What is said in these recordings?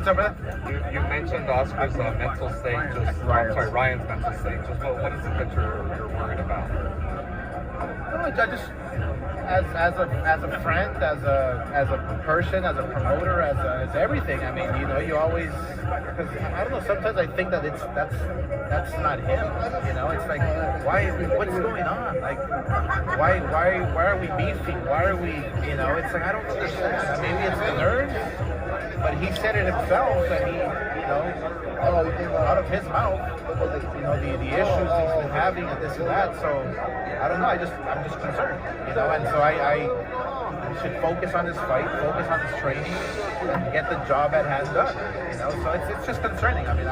What's up, brother? You mentioned Oscar's mental state. Ryan's mental state. Just what is it that you're worried about? No, I just as a friend, as a person, as a promoter, as everything. I mean, you always, because I don't know. Sometimes I think that that's not him. It's like, what's going on? Like, why are we beefing? Why are we? It's like I don't understand. Maybe it's the nerves, but he said it himself that he, out of his mouth, the issues he's been having and this and that. So I don't know. I'm just concerned, and so I should focus on his fight, focus on his training, and get the job at hand done. So it's just concerning. I mean,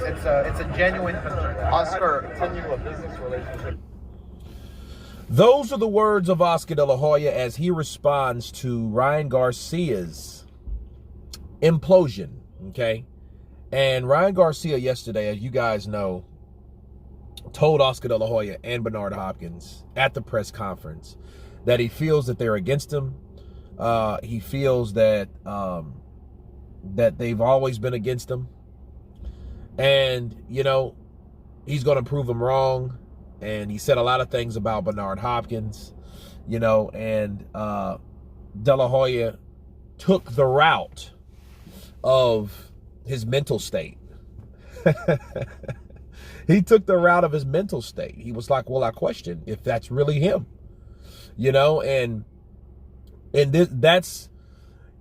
it's a genuine concern. Oscar, continue a business relationship. Those are the words of Oscar De La Hoya as he responds to Ryan Garcia's implosion. Okay, and Ryan Garcia yesterday, as you guys know, told Oscar De La Hoya and Bernard Hopkins at the press conference that he feels that they're against him. He feels that that they've always been against him. And, he's going to prove them wrong. And he said a lot of things about Bernard Hopkins, and De La Hoya took the route of his mental state. He took the route of his mental state. He was like, well, I question if that's really him, and that's,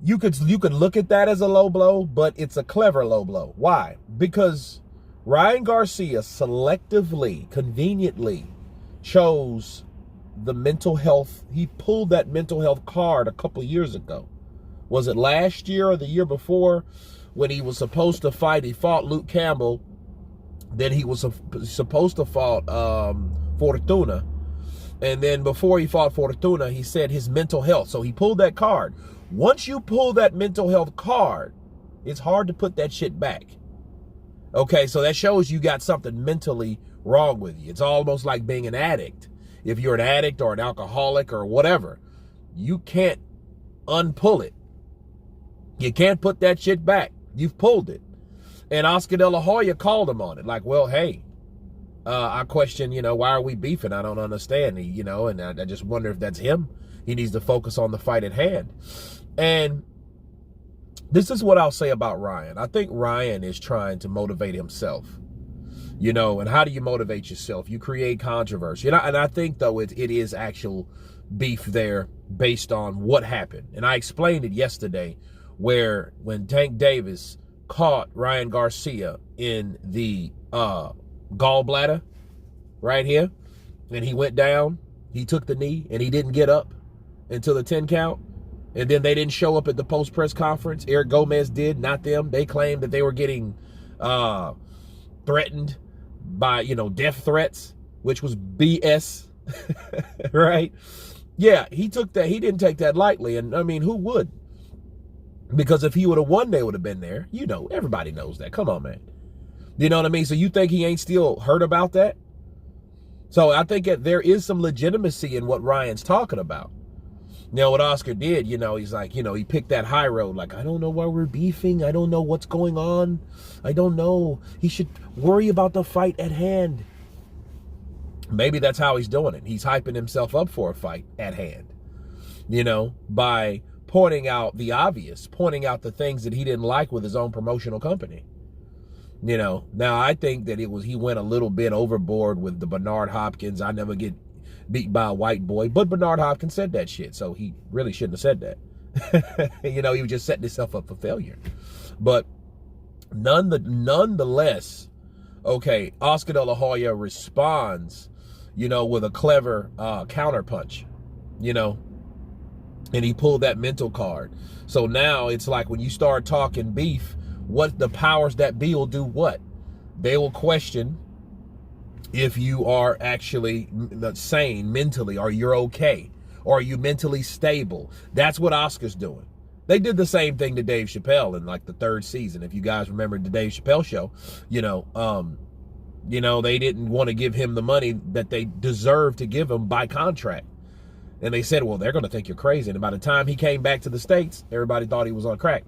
you could look at that as a low blow, but it's a clever low blow. Why? Because Ryan Garcia selectively, conveniently chose the mental health. He pulled that mental health card a couple of years ago. Was it last year or the year before when he was supposed to fight? He fought Luke Campbell. Then he was supposed to fight Fortuna. And then before he fought Fortuna, he said his mental health. So he pulled that card. Once you pull that mental health card, it's hard to put that shit back. Okay, so that shows you got something mentally wrong with you. It's almost like being an addict. If you're an addict or an alcoholic or whatever, you can't unpull it. You can't put that shit back. You've pulled it. And Oscar De La Hoya called him on it. Like, well, hey, I question, why are we beefing? I don't understand, and I just wonder if that's him. He needs to focus on the fight at hand. And this is what I'll say about Ryan. I think Ryan is trying to motivate himself, and how do you motivate yourself? You create controversy. And I think, though, it is actual beef there based on what happened. And I explained it yesterday when Tank Davis caught Ryan Garcia in the gallbladder right here, and he went down, he took the knee, and he didn't get up until the 10 count. And then they didn't show up at the post press conference. Eric Gomez did, not them. They claimed that they were getting threatened by, death threats, which was BS. Right? Yeah, he took that. He didn't take that lightly. And I mean, who would? Because if he would have won, they would have been there. Everybody knows that. Come on, man. You know what I mean? So you think he ain't still heard about that? So I think that there is some legitimacy in what Ryan's talking about. What Oscar did, he's like, he picked that high road. Like, I don't know why we're beefing. I don't know what's going on. I don't know. He should worry about the fight at hand. Maybe that's how he's doing it. He's hyping himself up for a fight at hand, by pointing out the obvious, pointing out the things that he didn't like with his own promotional company. Now I think that he went a little bit overboard with the Bernard Hopkins. I never get beat by a white boy, but Bernard Hopkins said that shit, so he really shouldn't have said that. He was just setting himself up for failure. But nonetheless, okay, Oscar De La Hoya responds, with a clever counterpunch, and he pulled that mental card. So now it's like when you start talking beef, what the powers that be will do what? They will question if you are actually sane mentally, or you're okay, or are you mentally stable. That's what Oscar's doing. They did the same thing to Dave Chappelle in like the 3rd season. If you guys remember the Dave Chappelle show, they didn't want to give him the money that they deserved to give him by contract. And they said, well, they're going to think you're crazy. And by the time he came back to the States, everybody thought he was on crack.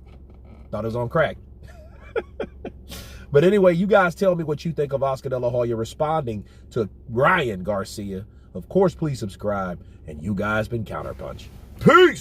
Thought he was on crack. But anyway, you guys tell me what you think of Oscar De La Hoya responding to Ryan Garcia. Of course, please subscribe. And you guys been Counterpunch. Peace!